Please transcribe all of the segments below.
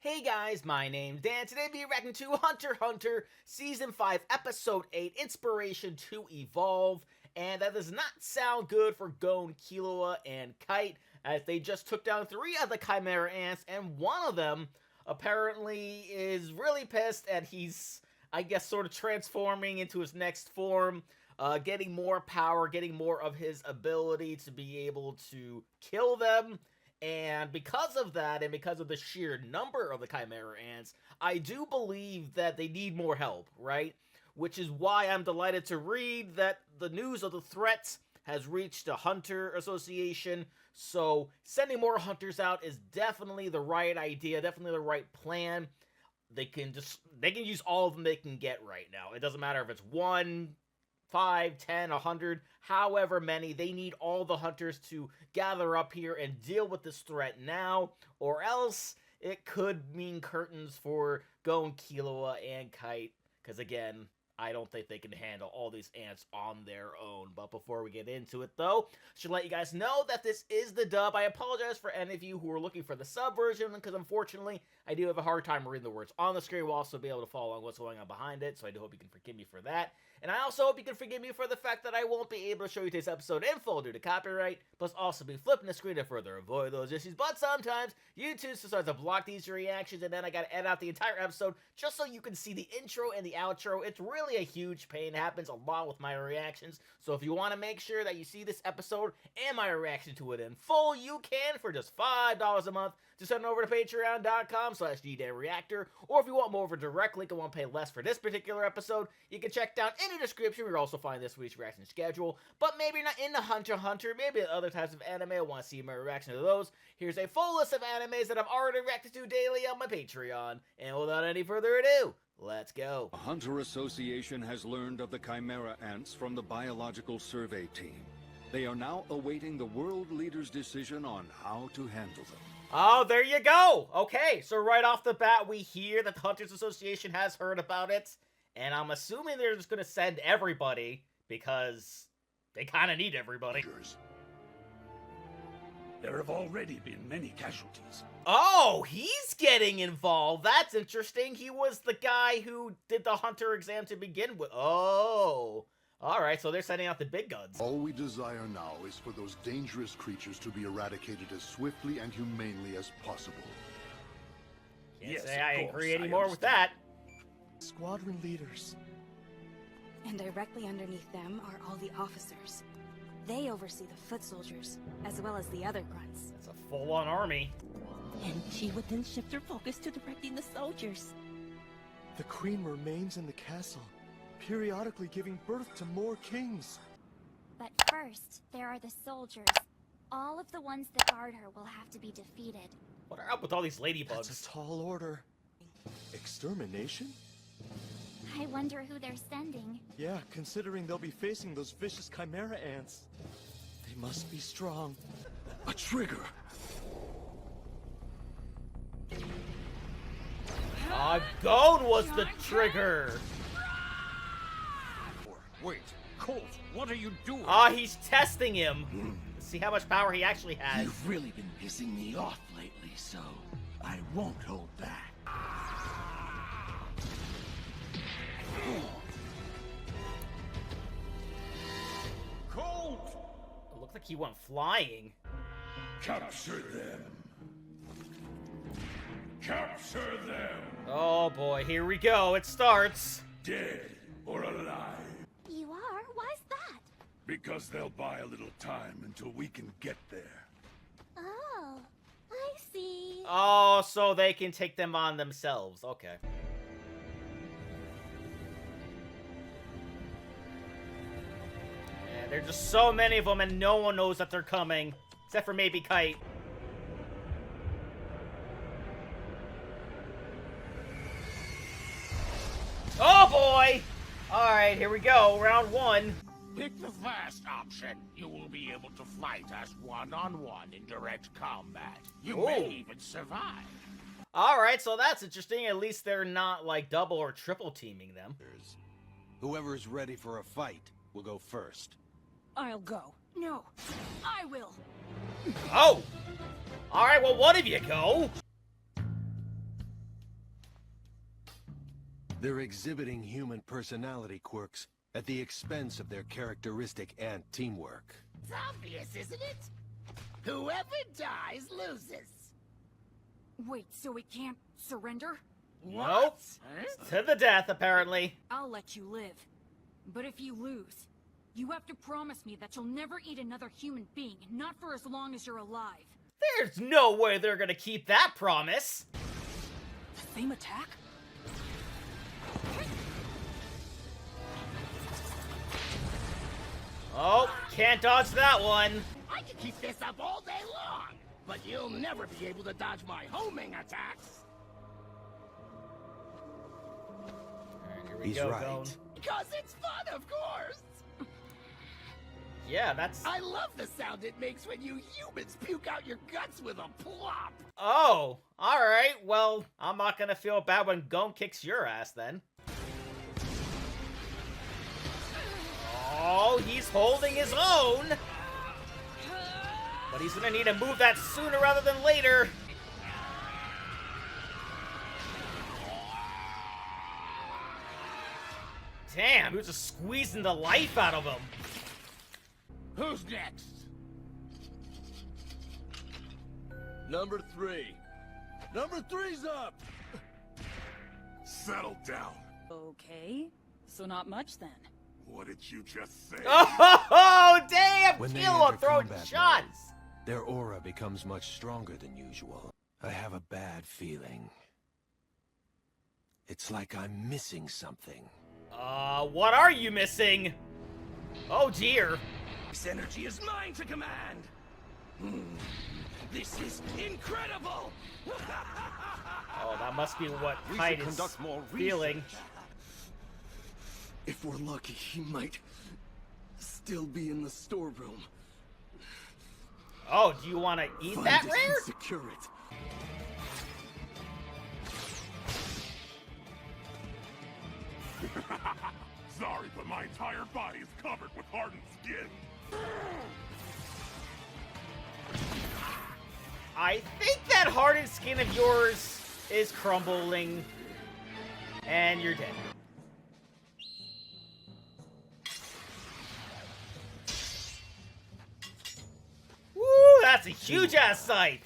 Hey guys, my name's Dan. Today we'll be reacting to Hunter x Hunter Season 5, Episode 8, Inspiration to Evolve. And that does not sound good for Gon, Killua, and Kite, as they just took down 3 of the Chimera Ants, and one of them apparently is really pissed, and he's, I guess, sort of transforming into his next form, getting more power, getting more of his ability to be able to kill them. And because of that, and because of the sheer number of the Chimera Ants, I do believe that they need more help, right? Which is why I'm delighted to read that the news of the threats has reached the Hunter Association. So sending more hunters out is definitely the right idea, definitely the right plan. They can use all of them they can get right now. It doesn't matter if it's 1, 5, 10, 100, however many. They need all the hunters to gather up here and deal with this threat now, or else it could mean curtains for Gon, Killua, and Kite, because again, I don't think they can handle all these ants on their own. But before we get into it, though, I should let you guys know that this is the dub. I apologize for any of you who are looking for the sub version, because unfortunately, I do have a hard time reading the words on the screen. We'll also be able to follow along what's going on behind it, so I do hope you can forgive me for that. And I also hope you can forgive me for the fact that I won't be able to show you today's episode in full due to copyright, plus also be flipping the screen to further avoid those issues. But sometimes, YouTube decides to block these reactions, and then I gotta edit out the entire episode just so you can see the intro and the outro. It's really a huge pain. It happens a lot with my reactions. So if you want to make sure that you see this episode and my reaction to it in full, you can for just $5 a month. Just head over to patreon.com/DDanReactor. Or if you want more of a direct link and want to pay less for this particular episode, you can check down in the description where you'll also find this week's reaction schedule. But maybe you're not into Hunter x Hunter, maybe other types of anime, I want to see my reaction to those. Here's a full list of animes that I've already reacted to daily on my Patreon. And without any further ado, let's go. The Hunter Association has learned of the Chimera Ants from the Biological Survey Team. They are now awaiting the world leader's decision on how to handle them. Oh, there you go! Okay, so right off the bat, we hear that the Hunters Association has heard about it, and I'm assuming they're just gonna send everybody, because they kinda need everybody. There have already been many casualties. Oh, he's getting involved! That's interesting! He was the guy who did the Hunter exam to begin with. Oh! Alright, so they're sending out the big guns. All we desire now is for those dangerous creatures to be eradicated as swiftly and humanely as possible. Can't say I agree anymore with that. Squadron leaders. And directly underneath them are all the officers. They oversee the foot soldiers, as well as the other grunts. That's a full-on army. And she would then shift her focus to directing the soldiers. The queen remains in the castle, periodically giving birth to more kings. But first, there are the soldiers. All of the ones that guard her will have to be defeated. What are up with all these ladybugs? That's a tall order. Extermination? I wonder who they're sending. Yeah, considering they'll be facing those vicious Chimera Ants. They must be strong. A trigger! Gon was the trigger! Wait, Colt, what are you doing? He's testing him. See how much power he actually has. You've really been pissing me off lately, so I won't hold back. Colt! It looks like he went flying. Capture them! Capture them! Oh boy, here we go. It starts. Dead or alive. You are? Why's that? Because they'll buy a little time until we can get there. Oh, I see. Oh, so they can take them on themselves. Okay. Yeah, there's just so many of them and no one knows that they're coming. Except for maybe Kite. Oh boy! Alright, here we go. Round 1. Pick the fast option. You will be able to fight us one-on-one in direct combat. You may even survive. Alright, so that's interesting. At least they're not, like, double or triple teaming them. Whoever's ready for a fight will go first. I'll go. No, I will. Oh! Alright, well, one of you go! They're exhibiting human personality quirks at the expense of their characteristic ant teamwork. It's obvious, isn't it? Whoever dies loses. Wait, so we can't surrender? Nope. To the death, apparently. I'll let you live. But if you lose, you have to promise me that you'll never eat another human being, not for as long as you're alive. There's no way they're gonna keep that promise. The same attack? Oh, can't dodge that one. I can keep this up all day long, but you'll never be able to dodge my homing attacks. Here we He's go, right. Gon. Because it's fun, of course. Yeah, that's... I love the sound it makes when you humans puke out your guts with a plop. Oh, alright. Well, I'm not gonna feel bad when Gon kicks your ass, then. Oh, he's holding his own. But he's gonna need to move that sooner rather than later. Damn, he was just squeezing the life out of him. Who's next? Number 3. Number 3's up! Settle down. Okay, so not much then. What did you just say? Oh, damn! When they Killua enter throwing combat shots! mode, their aura becomes much stronger than usual. I have a bad feeling. It's like I'm missing something. What are you missing? Oh, dear. This energy is mine to command. This is incredible. Oh, that must be what We Kite should is conduct more feeling. If we're lucky, he might still be in the storeroom. Oh, do you want to eat Find that it rare? and secure it. Sorry, but my entire body is covered with hardened skin. I think that hardened skin of yours is crumbling. And you're dead. Woo, that's a huge-ass sight.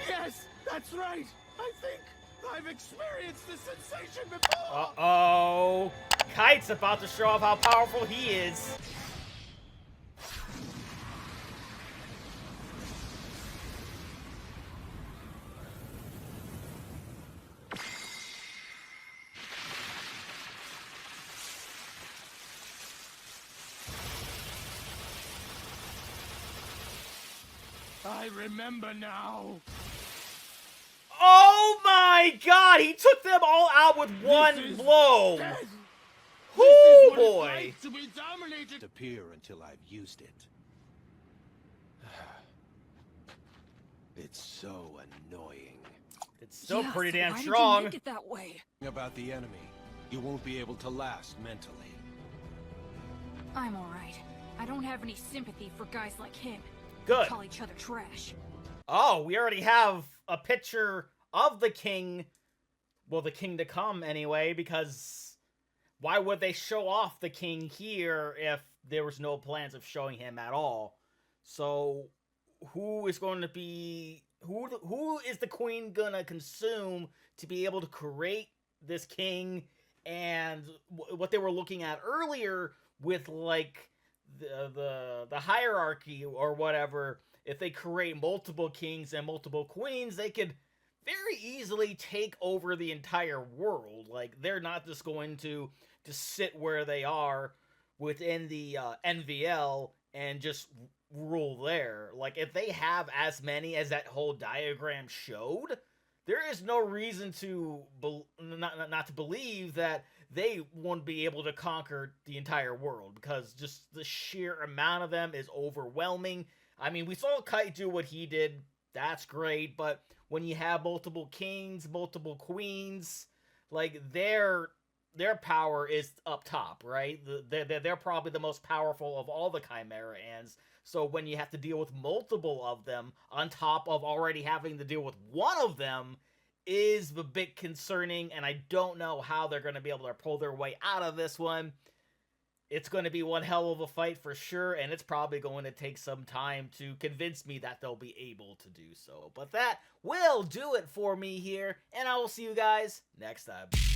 Yes, that's right. I think I've experienced this sensation before. Uh-oh. Kite's about to show off how powerful he is. I remember now. Oh my god, he took them all out with one blow. Death. Whoo, This is what it's boy. like to be dominated. Appear until I've used it. It's so annoying. It's still Yeah, pretty so damn why strong. Did you make it that way? About the enemy, you won't be able to last mentally. I'm alright. I don't have any sympathy for guys like him. Good. Call each other trash. Oh, we already have a picture of the king. Well, the king to come anyway, because why would they show off the king here if there was no plans of showing him at all? So, who is going to be... Who is the queen gonna consume to be able to create this king? And what they were looking at earlier with, like, the hierarchy or whatever, if they create multiple kings and multiple queens, they could very easily take over the entire world. Like, they're not just going to sit where they are within the NVL and just rule there. Like, if they have as many as that whole diagram showed, there is no reason to not to believe that they won't be able to conquer the entire world, because just the sheer amount of them is overwhelming. I mean, we saw Kite do what he did. That's great, but when you have multiple kings, multiple queens, like, their power is up top, right? They're probably the most powerful of all the Chimera Ants. So when you have to deal with multiple of them on top of already having to deal with one of them, is a bit concerning, and I don't know how they're going to be able to pull their way out of this one. It's going to be one hell of a fight for sure, and it's probably going to take some time to convince me that they'll be able to do so. But that will do it for me here, and I will see you guys next time.